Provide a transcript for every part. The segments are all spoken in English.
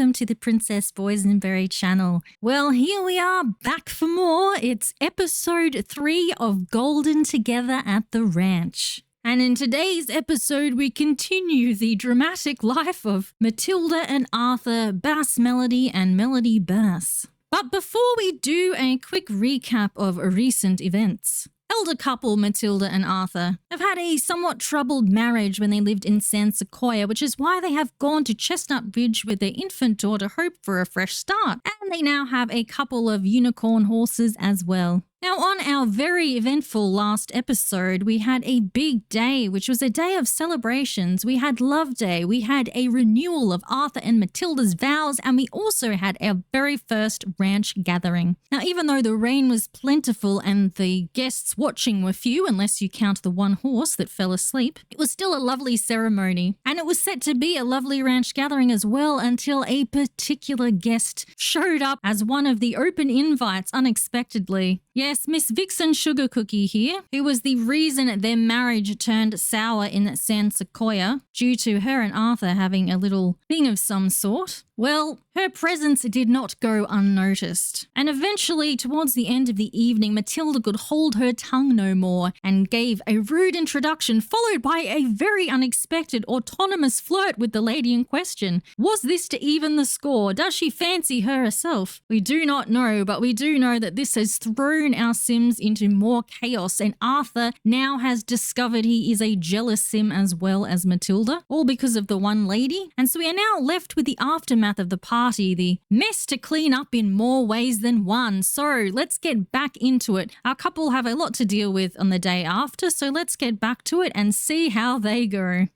welcome to the Princess Boysenberry channel. Well, here we are back for more. It's episode 3 of Golden Together at the Ranch. And in today's episode, we continue the dramatic life of Matilda and Arthur, Bass Melody and Melody Bass. But before we do a quick recap of recent events, elder couple Matilda and Arthur have had a somewhat troubled marriage when they lived in San Sequoia, which is why they have gone to Chestnut Ridge with their infant daughter Hope for a fresh start. And they now have a couple of unicorn horses as well. Now, on our very eventful last episode, we had a big day, which was a day of celebrations. We had Love Day, we had a renewal of Arthur and Matilda's vows, and we also had our very first ranch gathering. Now, even though the rain was plentiful and the guests watching were few, unless you count the one horse that fell asleep, it was still a lovely ceremony. And it was set to be a lovely ranch gathering as well until a particular guest showed up as one of the open invites unexpectedly. Yes, Miss Vixen Sugar Cookie here, who was the reason their marriage turned sour in San Sequoia due to her and Arthur having a little thing of some sort. Well, her presence did not go unnoticed. And eventually, towards the end of the evening, Matilda could hold her tongue no more and gave a rude introduction followed by a very unexpected autonomous flirt with the lady in question. Was this to even the score? Does she fancy her herself? We do not know, but we do know that this has thrown our Sims into more chaos, and Arthur now has discovered he is a jealous Sim as well as Matilda, all because of the one lady. And so we are now left with the aftermath of the party, the mess to clean up in more ways than one. So let's get back into it. Our couple have a lot to deal with on the day after, so let's get back to it and see how they go.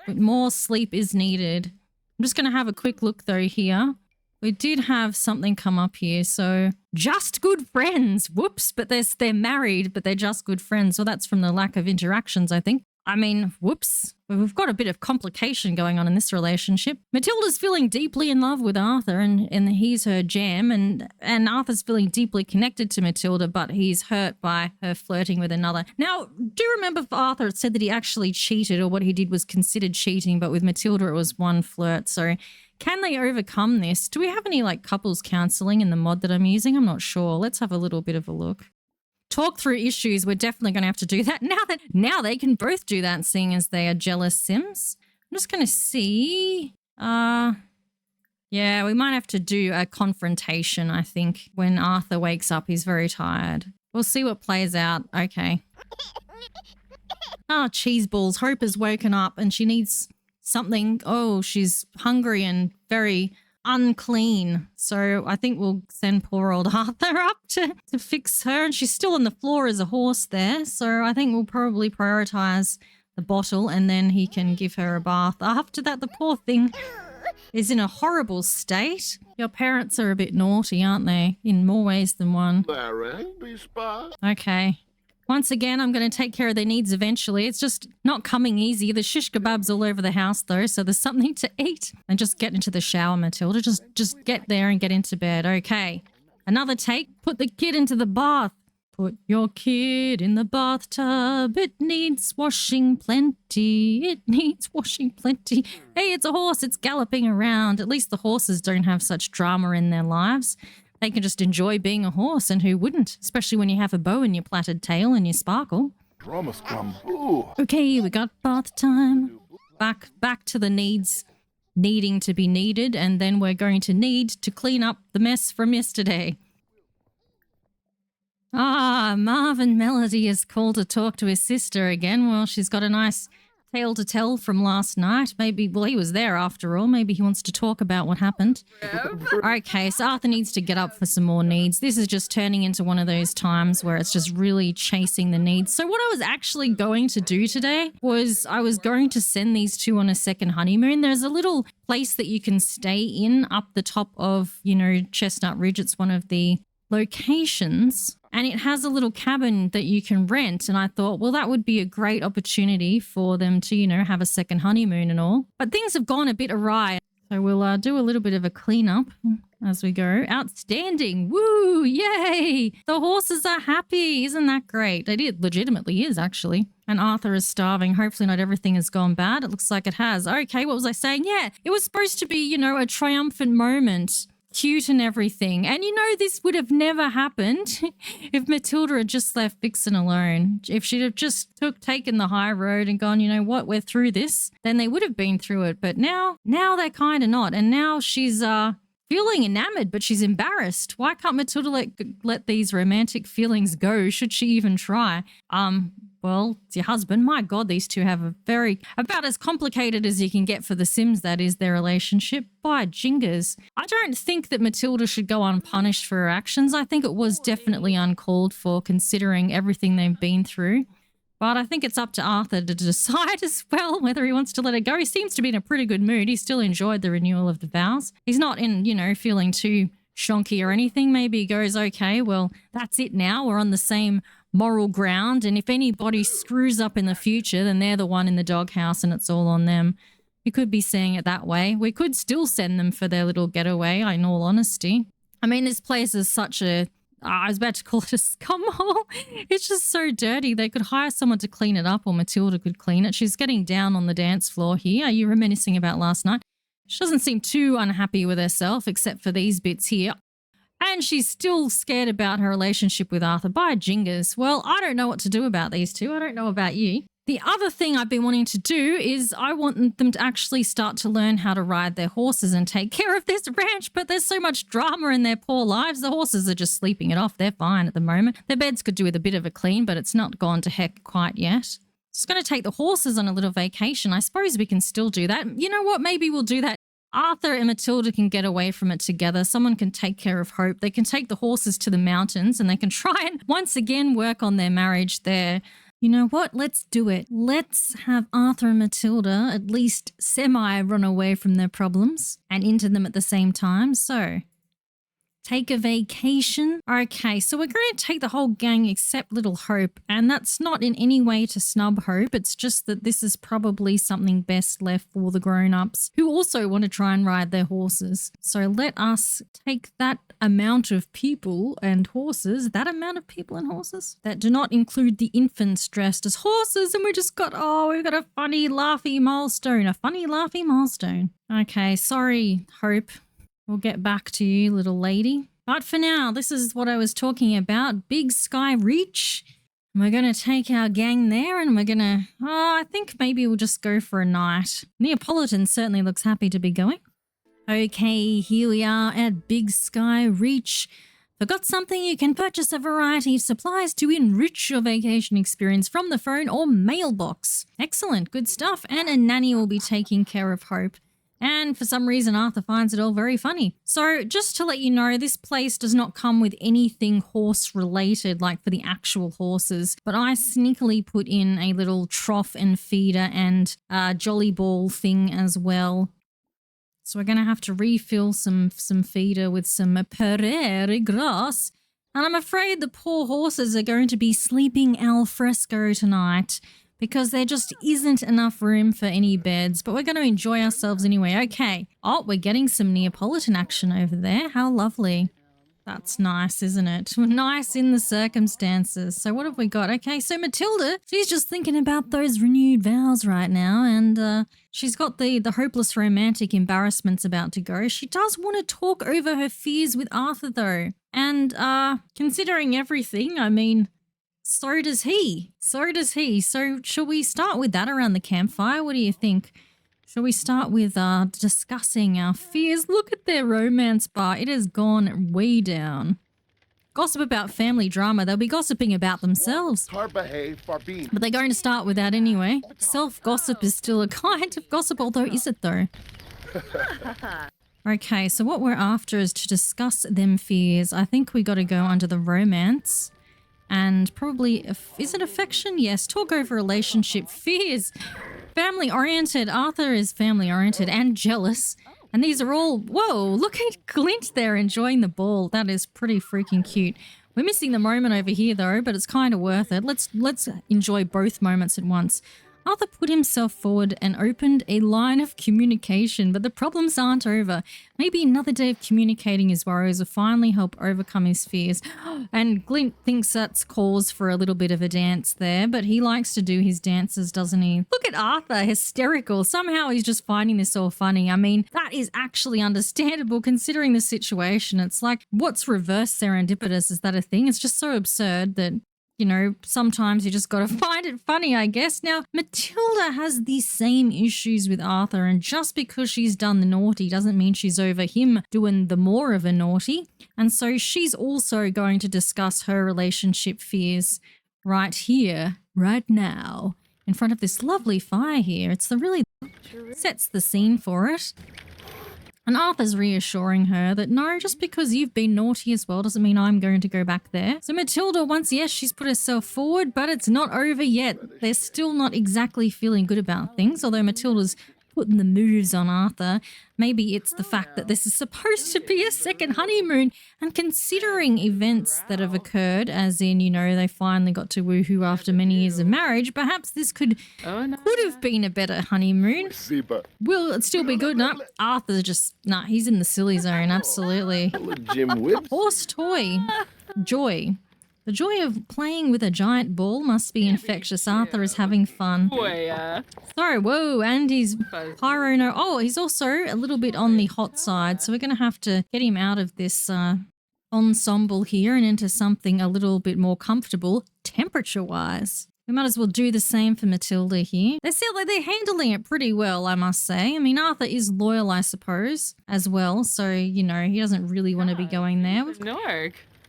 But more sleep is needed. I'm just going to have a quick look though here. We did have something come up here, so just good friends. Whoops, but they're married, but they're just good friends. So that's from the lack of interactions, I think. I mean, whoops. We've got a bit of complication going on in this relationship. Matilda's feeling deeply in love with Arthur and he's her jam, and Arthur's feeling deeply connected to Matilda, but he's hurt by her flirting with another. Now, do you remember Arthur said that he actually cheated, or what he did was considered cheating, but with Matilda it was one flirt. So can they overcome this? Do we have any like couples counseling in the mod that I'm using? I'm not sure. Let's have a little bit of a look. Talk through issues. We're definitely going to have to do that now they can both do that, seeing as they are jealous Sims. I'm just going to see. Yeah, we might have to do a confrontation, I think. When Arthur wakes up, he's very tired. We'll see what plays out. Okay. Cheese balls. Hope has woken up and she needs something. Oh, she's hungry and very unclean. So I think we'll send poor old Arthur up to fix her. And she's still on the floor as a horse there. So I think we'll probably prioritize the bottle and then he can give her a bath. After that, the poor thing is in a horrible state. Your parents are a bit naughty, aren't they? In more ways than one. Okay. Once again, I'm going to take care of their needs eventually. It's just not coming easy. The shish kebabs all over the house, though, so there's something to eat. And just get into the shower, Matilda. Just get there and get into bed. Okay. Another take. Put the kid into the bath. Put your kid in the bathtub. It needs washing plenty. It needs washing plenty. Hey, it's a horse. It's galloping around. At least the horses don't have such drama in their lives. They can just enjoy being a horse, and who wouldn't? Especially when you have a bow in your plaited tail and your sparkle. Okay, we got bath time. Back to the needing to be needed, and then we're going to need to clean up the mess from yesterday. Marvin Melody is called to talk to his sister again. Well, she's got a nice tale to tell from last night. Maybe, well, he was there after all. Maybe he wants to talk about what happened. Okay, so Arthur needs to get up for some more needs. This is just turning into one of those times where it's just really chasing the needs. So what I was actually going to do today was I was going to send these two on a second honeymoon. There's a little place that you can stay in up the top of, Chestnut Ridge. It's one of the locations, and it has a little cabin that you can rent. And I thought, well, that would be a great opportunity for them to, have a second honeymoon and all. But things have gone a bit awry. So we'll do a little bit of a cleanup. as we go. Outstanding. Woo! Yay! The horses are happy. Isn't that great? It legitimately is, actually. And Arthur is starving. Hopefully not everything has gone bad. It looks like it has. Okay, what was I saying? Yeah, it was supposed to be, you know, a triumphant moment. Cute and everything. And you know, this would have never happened if Matilda had just left Vixen alone. If she'd have just taken the high road and gone, you know what, we're through this, then they would have been through it. But now they're kind of not. And now she's feeling enamored, but she's embarrassed. Why can't Matilda let these romantic feelings go? Should she even try? Well, it's your husband. My God, these two have about as complicated as you can get for The Sims, that is, their relationship. By jingers. I don't think that Matilda should go unpunished for her actions. I think it was definitely uncalled for, considering everything they've been through. But I think it's up to Arthur to decide as well whether he wants to let it go. He seems to be in a pretty good mood. He still enjoyed the renewal of the vows. He's not in, you know, feeling too shonky or anything. Maybe he goes, okay, well, that's it now. We're on the same moral ground. And if anybody screws up in the future, then they're the one in the doghouse and it's all on them. You could be seeing it that way. We could still send them for their little getaway, in all honesty. I mean, this place is such a... I was about to call it a scumhole. It's just so dirty. They could hire someone to clean it up, or Matilda could clean it. She's getting down on the dance floor here. Are you reminiscing about last night? She doesn't seem too unhappy with herself, except for these bits here. And she's still scared about her relationship with Arthur. By jingers. Well, I don't know what to do about these two. I don't know about you. The other thing I've been wanting to do is I want them to actually start to learn how to ride their horses and take care of this ranch, but there's so much drama in their poor lives. The horses are just sleeping it off. They're fine at the moment. Their beds could do with a bit of a clean, but it's not gone to heck quite yet. Just going to take the horses on a little vacation. I suppose we can still do that. You know what? Maybe we'll do that. Arthur and Matilda can get away from it together. Someone can take care of Hope. They can take the horses to the mountains and they can try and once again work on their marriage there. You know what? Let's do it. Let's have Arthur and Matilda at least semi-run away from their problems and into them at the same time. So, take a vacation. Okay, so we're going to take the whole gang except little Hope. And that's not in any way to snub Hope. It's just that this is probably something best left for the grown-ups who also want to try and ride their horses. So let us take that amount of people and horses, that do not include the infants dressed as horses. And we've got a funny laughy milestone. Okay, sorry, Hope. We'll get back to you, little lady. But for now, this is what I was talking about. Big Sky Reach. And we're going to take our gang there and we're going to... I think maybe we'll just go for a night. Neapolitan certainly looks happy to be going. Okay, here we are at Big Sky Reach. Forgot something? You can purchase a variety of supplies to enrich your vacation experience from the phone or mailbox. Excellent, good stuff. And a nanny will be taking care of Hope. And for some reason, Arthur finds it all very funny. So just to let you know, this place does not come with anything horse-related, like for the actual horses. But I sneakily put in a little trough and feeder and jolly ball thing as well. So we're going to have to refill some feeder with some prairie grass. And I'm afraid the poor horses are going to be sleeping al fresco tonight, because there just isn't enough room for any beds, but we're going to enjoy ourselves anyway. Okay. Oh, we're getting some Neapolitan action over there. How lovely. That's nice, isn't it? Nice in the circumstances. So what have we got? Okay, so Matilda, she's just thinking about those renewed vows right now, and she's got the hopeless romantic embarrassments about to go. She does want to talk over her fears with Arthur, though. And considering everything, I mean... So does he. So shall we start with that around the campfire? What do you think? Shall we start with discussing our fears? Look at their romance bar. It has gone way down. Gossip about family drama. They'll be gossiping about themselves. But they're going to start with that anyway. Self-gossip is still a kind of gossip, although is it though? Okay, so what we're after is to discuss them fears. I think we got to go under the romance. And probably, is it affection? Yes, talk over relationship. Fears. Family-oriented. Arthur is family-oriented and jealous. And these are all, whoa, look at Clint there enjoying the ball. That is pretty freaking cute. We're missing the moment over here though, but it's kind of worth it. Let's enjoy both moments at once. Arthur put himself forward and opened a line of communication, but the problems aren't over. Maybe another day of communicating his worries will finally help overcome his fears. And Glint thinks that's cause for a little bit of a dance there, but he likes to do his dances, doesn't he? Look at Arthur, hysterical. Somehow he's just finding this all funny. I mean, that is actually understandable considering the situation. It's like, what's reverse serendipitous? Is that a thing? It's just so absurd that, you know, sometimes you just got to find it funny, I guess. Now, Matilda has these same issues with Arthur, and just because she's done the naughty doesn't mean she's over him doing the more of a naughty. And so she's also going to discuss her relationship fears right here, right now, in front of this lovely fire here. It's the really sets the scene for it. And Arthur's reassuring her that no, just because you've been naughty as well doesn't mean I'm going to go back there. So Matilda, once, yes, she's put herself forward, but it's not over yet. They're still not exactly feeling good about things, although Matilda's putting the moves on Arthur. Maybe it's the fact that this is supposed to be a second honeymoon, and considering events that have occurred, as in, you know, they finally got to woohoo after many years of marriage, perhaps this could have been a better honeymoon. Will it still be good? No, Arthur's just, he's in the silly zone, absolutely. Horse toy. Joy. The joy of playing with a giant ball must be infectious. Arthur is having fun. Sorry, whoa, and he's pyro. No, oh, he's also a little bit on the hot side, so we're going to have to get him out of this ensemble here and into something a little bit more comfortable temperature-wise. We might as well do the same for Matilda here. They sound like they're handling it pretty well, I must say. I mean, Arthur is loyal, I suppose, as well, so, you know, he doesn't really want to be going there. We've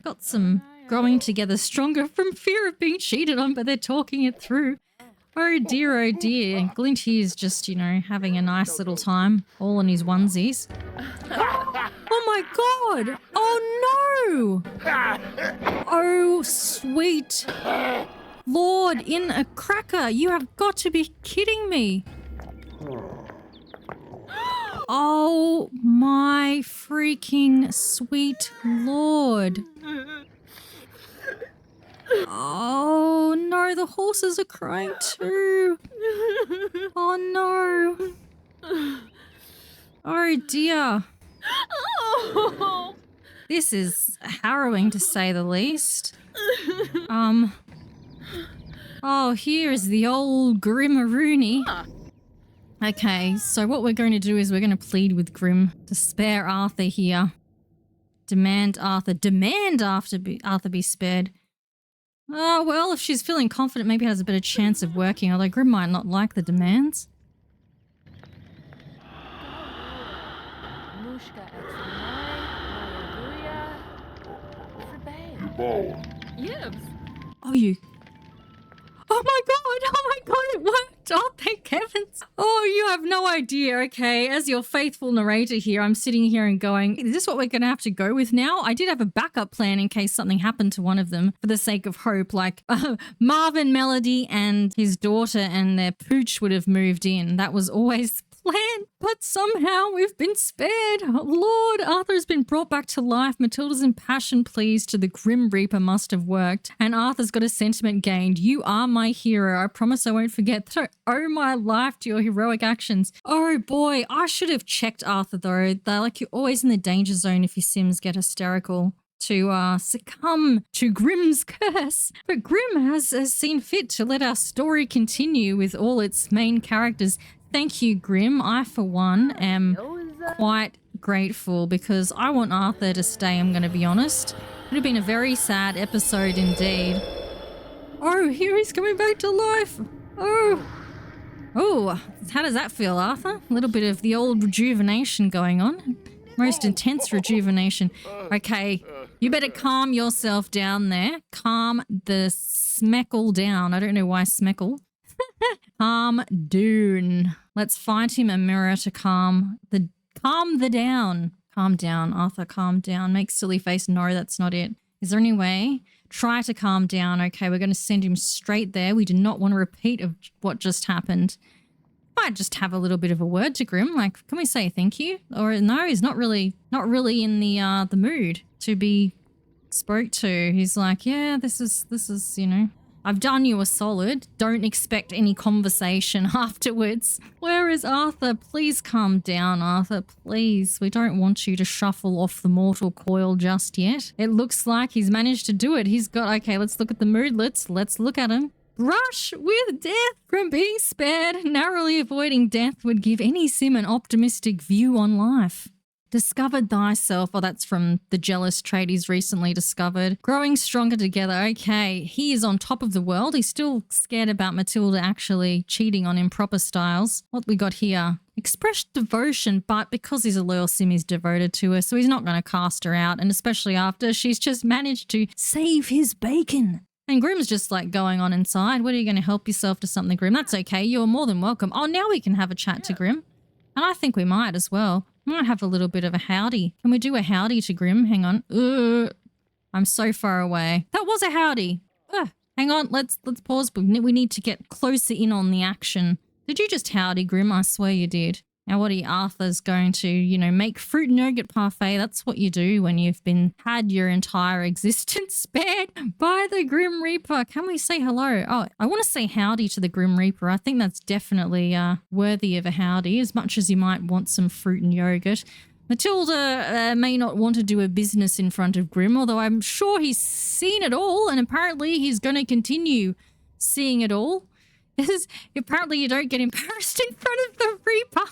got some growing together stronger from fear of being cheated on, but they're talking it through. Oh dear, oh dear. And Glint here is just, you know, having a nice little time, all in his onesies. Oh my god! Oh no! Oh, sweet Lord in a cracker, you have got to be kidding me. Oh my freaking sweet Lord. Oh no, the horses are crying too. Oh no. Oh dear. This is harrowing to say the least. Oh, here is the old Grimmaroony. Okay, so what we're going to do is we're going to plead with Grim to spare Arthur here. Demand Arthur be spared. Oh, well, if she's feeling confident, maybe it has a better chance of working, although Grim might not like the demands. Oh, you... Oh my god, it worked! Oh, thank heavens! Oh, you have no idea, okay? As your faithful narrator here, I'm sitting here and going, is this what we're gonna have to go with now? I did have a backup plan in case something happened to one of them, for the sake of hope, like Marvin, Melody, and his daughter and their pooch would have moved in. That was always plan, but somehow we've been spared. Oh, Lord, Arthur has been brought back to life. Matilda's impassioned pleas to the Grim Reaper must have worked, and Arthur's got a sentiment gained. You are my hero. I promise I won't forget that I owe my life to your heroic actions. Oh boy, I should have checked Arthur though. They're like, you're always in the danger zone if your Sims get hysterical to succumb to Grim's curse. But Grim has seen fit to let our story continue with all its main characters. Thank you, Grim. I, for one, am quite grateful because I want Arthur to stay, I'm going to be honest. It would have been a very sad episode indeed. Oh, here he's coming back to life. Oh. Oh, how does that feel, Arthur? A little bit of the old rejuvenation going on. Most intense rejuvenation. Okay, you better calm yourself down there. Calm the smeckle down. I don't know why smeckle. Calm down. Let's find him a mirror to calm the down. Calm down, Arthur, calm down. Make silly face. No, that's not it. Is there any way? Try to calm down. Okay, we're going to send him straight there. We do not want a repeat of what just happened. Might just have a little bit of a word to Grim. Like, can we say thank you? Or no, he's not really in the mood to be spoke to. He's like, yeah, this is, you know, I've done you a solid. Don't expect any conversation afterwards. Where is Arthur? Please calm down, Arthur. Please. We don't want you to shuffle off the mortal coil just yet. It looks like he's managed to do it. He's got, okay, let's look at the mood. Let's look at him. Brush with death from being spared. Narrowly avoiding death would give any sim an optimistic view on life. Discovered thyself. Oh, that's from the jealous trait he's recently discovered. Growing stronger together. Okay, he is on top of the world. He's still scared about Matilda actually cheating on him proper styles. What we got here? Expressed devotion, but because he's a loyal sim, he's devoted to her, so he's not going to cast her out, and especially after she's just managed to save his bacon. And Grim's just like going on inside. What are you going to help yourself to something, Grim? That's okay. You're more than welcome. Oh, now we can have a chat to Grim. And I think we might as well. Might have a little bit of a howdy. Can we do a howdy to Grim? Hang on. I'm so far away. That was a howdy. Hang on. Let's pause. We need to get closer in on the action. Did you just howdy, Grim? I swear you did. Now what Arthur's going to, make fruit and yogurt parfait. That's what you do when you've had your entire existence spared by the Grim Reaper. Can we say hello? Oh, I want to say howdy to the Grim Reaper. I think that's definitely worthy of a howdy, as much as you might want some fruit and yogurt. Matilda may not want to do a business in front of Grim, although I'm sure he's seen it all, and apparently he's going to continue seeing it all. Apparently you don't get embarrassed in front of the Reaper.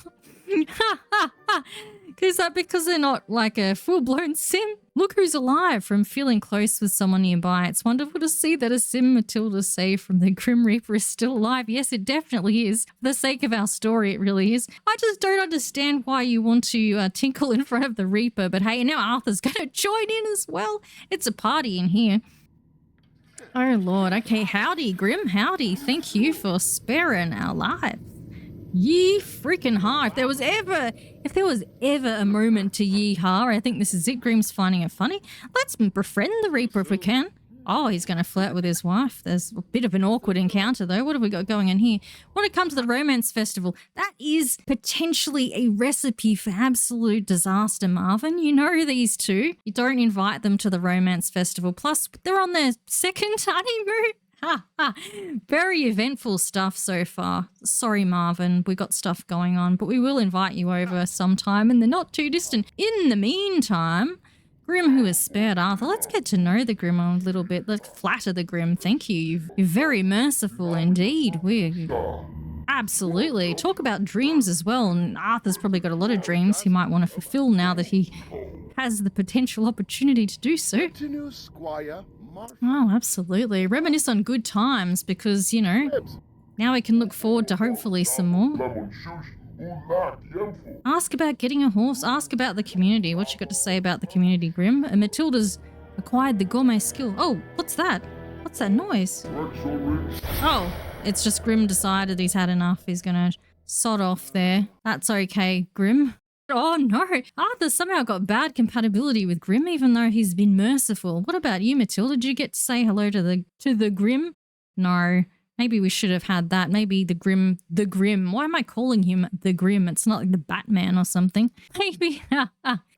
Because they're not like a full-blown sim. Look who's alive from feeling close with someone nearby. It's wonderful to see that a sim Matilda saved from the Grim Reaper is still alive. Yes, it definitely is. For the sake of our story, it really is. I just don't understand why you want to tinkle in front of the Reaper. But hey, now Arthur's going to join in as well. It's a party in here. Oh, Lord. Okay, howdy, Grim. Howdy. Thank you for sparing our lives. Yee freaking ha. If there was ever a moment to yee ha, I think this is it. Grim's finding it funny. Let's befriend the Reaper if we can. Oh, he's going to flirt with his wife. There's a bit of an awkward encounter, though. What have we got going in here? Want to come to the romance festival? That is potentially a recipe for absolute disaster, Marvin. You know these two. You don't invite them to the romance festival. Plus, they're on their second honeymoon. Very eventful stuff so far. Sorry, Marvin, we got stuff going on, but we will invite you over sometime in the not too distant. In the meantime, Grim, who has spared Arthur, let's get to know the Grim a little bit. Let's flatter the Grim. Thank you. You're very merciful indeed. Absolutely. Talk about dreams as well. And Arthur's probably got a lot of dreams he might want to fulfill now that he has the potential opportunity to do so. Oh, absolutely. Reminisce on good times because, now we can look forward to hopefully some more. Ask about getting a horse. Ask about the community. What you got to say about the community, Grim? And Matilda's acquired the gourmet skill. Oh, what's that? What's that noise? Oh, it's just Grim decided he's had enough. He's going to sod off there. That's okay, Grim. Oh no, Arthur somehow got bad compatibility with Grim even though he's been merciful. What about you, Matilda? Did you get to say hello to the Grim? No. Maybe we should have had that. Maybe the Grim. Why am I calling him the Grim? It's not like the Batman or something. Maybe.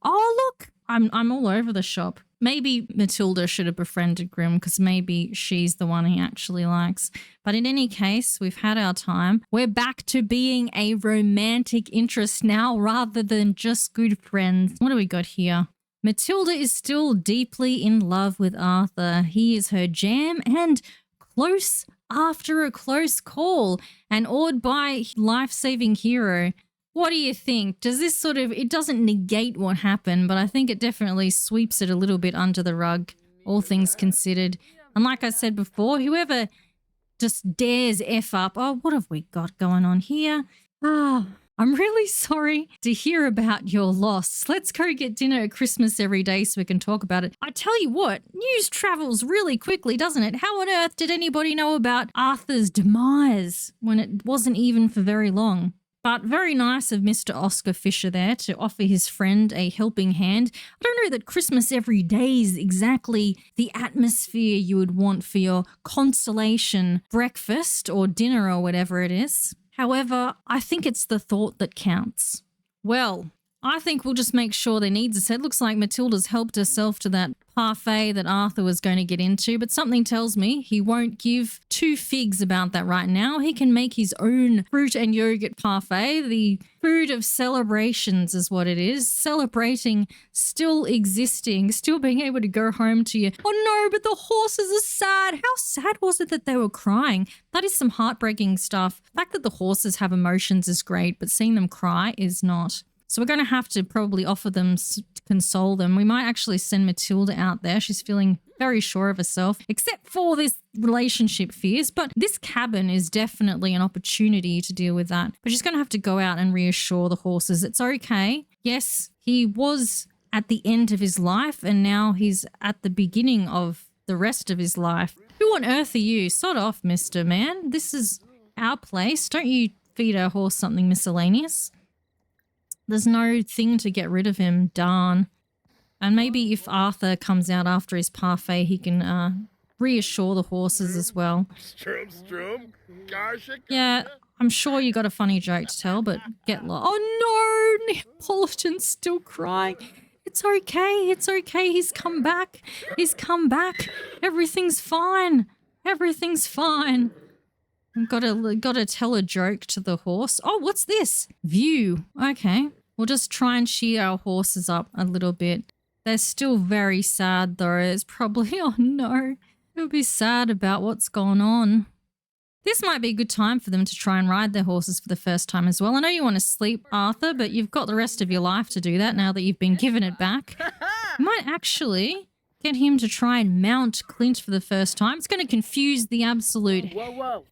Oh, look. I'm all over the shop. Maybe Matilda should have befriended Grim because maybe she's the one he actually likes. But in any case, we've had our time. We're back to being a romantic interest now rather than just good friends. What do we got here? Matilda is still deeply in love with Arthur. He is her jam and close after a close call and awed by life-saving hero. What do you think? Does this it doesn't negate what happened, but I think it definitely sweeps it a little bit under the rug, all things considered. And like I said before, whoever just dares F up, oh, what have we got going on here? I'm really sorry to hear about your loss. Let's go get dinner at Christmas every day so we can talk about it. I tell you what, news travels really quickly, doesn't it? How on earth did anybody know about Arthur's demise when it wasn't even for very long? But very nice of Mr. Oscar Fisher there to offer his friend a helping hand. I don't know that Christmas every day is exactly the atmosphere you would want for your consolation breakfast or dinner or whatever it is. However, I think it's the thought that counts. Well, I think we'll just make sure their needs are set. Looks like Matilda's helped herself to that parfait that Arthur was going to get into, but something tells me he won't give two figs about that right now. He can make his own fruit and yogurt parfait. The food of celebrations is what it is. Celebrating still existing, still being able to go home to you. Oh no, but the horses are sad. How sad was it that they were crying? That is some heartbreaking stuff. The fact that the horses have emotions is great, but seeing them cry is not. So we're going to have to probably offer them to console them. We might actually send Matilda out there. She's feeling very sure of herself, except for this relationship fears. But this cabin is definitely an opportunity to deal with that. But she's going to have to go out and reassure the horses it's okay. Yes, he was at the end of his life and now he's at the beginning of the rest of his life. Who on earth are you? Sod off, Mr. Man. This is our place. Don't you feed our horse something miscellaneous. There's no thing to get rid of him, darn. And maybe if Arthur comes out after his parfait, he can reassure the horses as well. Yeah, I'm sure you got a funny joke to tell, but get lost. Oh no, Neapolitan's still crying. It's okay, it's okay. He's come back. He's come back. Everything's fine. Everything's fine. I've got to tell a joke to the horse. Oh, what's this? View. Okay. We'll just try and cheer our horses up a little bit. They're still very sad though. It's probably, oh no, they'll be sad about what's gone on. This might be a good time for them to try and ride their horses for the first time as well. I know you want to sleep, Arthur, but you've got the rest of your life to do that now that you've been given it back. You might actually get him to try and mount Clint for the first time. It's going to confuse the absolute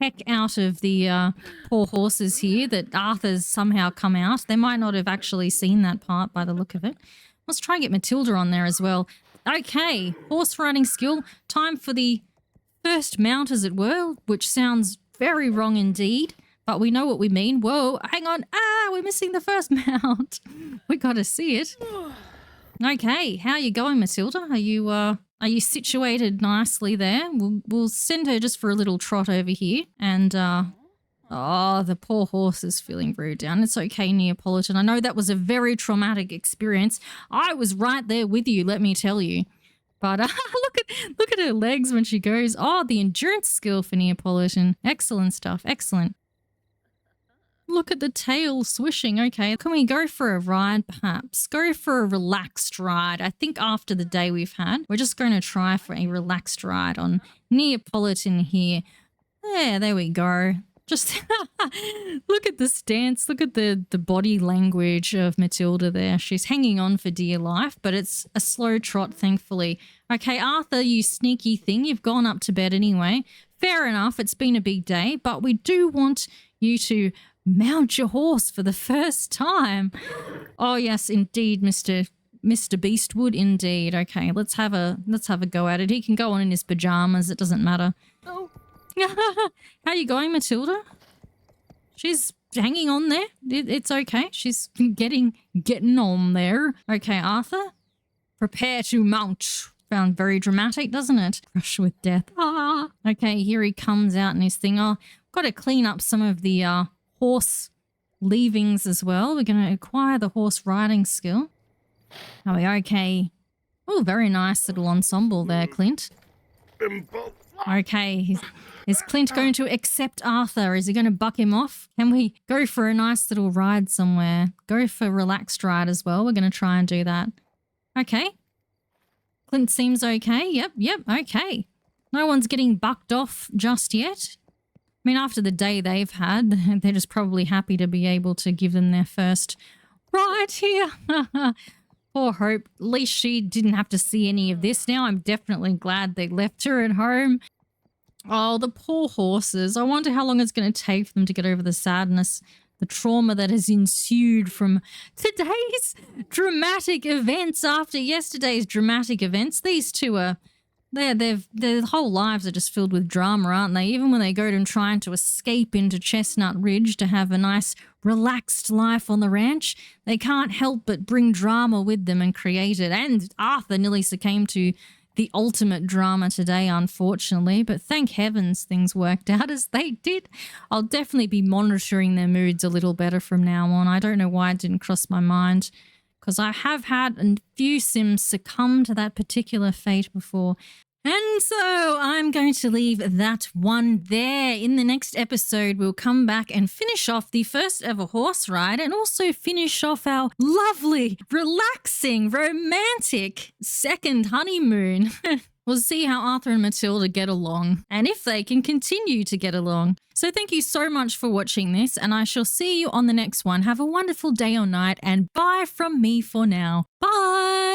heck out of the poor horses here that Arthur's somehow come out. They might not have actually seen that part by the look of it. Let's try and get Matilda on there as well. Okay, horse riding skill. Time for the first mount, as it were, which sounds very wrong indeed, but we know what we mean. Whoa, hang on. We're missing the first mount. We got to see it. Okay, how are you going, Matilda? Are you situated nicely there? We'll send her just for a little trot over here. And, oh, the poor horse is feeling very down. It's okay, Neapolitan. I know that was a very traumatic experience. I was right there with you, let me tell you. But look at her legs when she goes. Oh, the endurance skill for Neapolitan. Excellent stuff, excellent. Look at the tail swishing. Okay, can we go for a ride perhaps? Go for a relaxed ride. I think after the day we've had, we're just going to try for a relaxed ride on Neapolitan here. There we go. Just look at the stance. Look at the body language of Matilda there. She's hanging on for dear life, but it's a slow trot, thankfully. Okay, Arthur, you sneaky thing. You've gone up to bed anyway. Fair enough. It's been a big day, but we do want you to mount your horse for the first time. Oh yes, indeed, Mr. Beastwood, indeed. Okay, let's have a go at it. He can go on in his pajamas. It doesn't matter. Oh. How you going, Matilda? She's hanging on there. It's okay. She's getting on there. Okay, Arthur, prepare to mount. Found very dramatic, doesn't it? Brush with death. Okay, here he comes out in his thing. Oh, got to clean up some of the horse leavings as well. We're going to acquire the horse riding skill. Are we okay? Oh, very nice little ensemble there, Clint. Okay, is Clint going to accept Arthur? Is he going to buck him off? Can we go for a nice little ride somewhere? Go for a relaxed ride as well. We're going to try and do that. Okay. Clint seems okay. Yep, okay. No one's getting bucked off just yet. I mean, after the day they've had, they're just probably happy to be able to give them their first ride here. Poor Hope. At least she didn't have to see any of this. Now I'm definitely glad they left her at home. Oh, the poor horses. I wonder how long it's going to take for them to get over the sadness, the trauma that has ensued from today's dramatic events after yesterday's dramatic events. These two are, their whole lives are just filled with drama, aren't they? Even when they go and trying to escape into Chestnut Ridge to have a nice relaxed life on the ranch, they can't help but bring drama with them and create it. And Arthur nearly succumbed to the ultimate drama today, unfortunately, but thank heavens things worked out as they did. I'll definitely be monitoring their moods a little better from now on. I don't know why it didn't cross my mind. because I have had a few Sims succumb to that particular fate before. And so I'm going to leave that one there. In the next episode, we'll come back and finish off the first ever horse ride and also finish off our lovely, relaxing, romantic second honeymoon. We'll see how Arthur and Matilda get along and if they can continue to get along. So thank you so much for watching this, and I shall see you on the next one. Have a wonderful day or night, and bye from me for now. Bye!